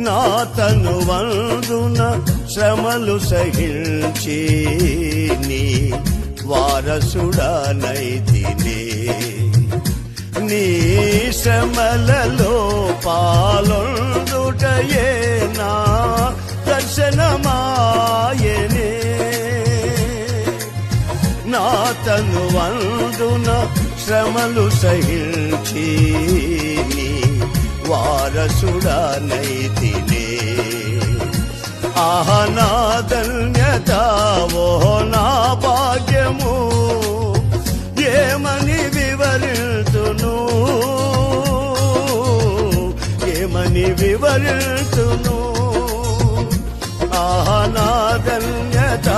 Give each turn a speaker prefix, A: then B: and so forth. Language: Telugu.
A: నా తనువందున శ్రమలు సహించి నీ వారసుడనైతినే. నీ శ్రమలలో పాలొందుటయే నా దర్శనమాయనే. నా తనువందున శ్రమలు సహించి నీ వారసుడనైతినే. ఆహా నా ధన్యత, ఓ నా భాగ్యము, ఏమని వివరించును, ఏమని వివరించును. ఆహా నా ధన్యత,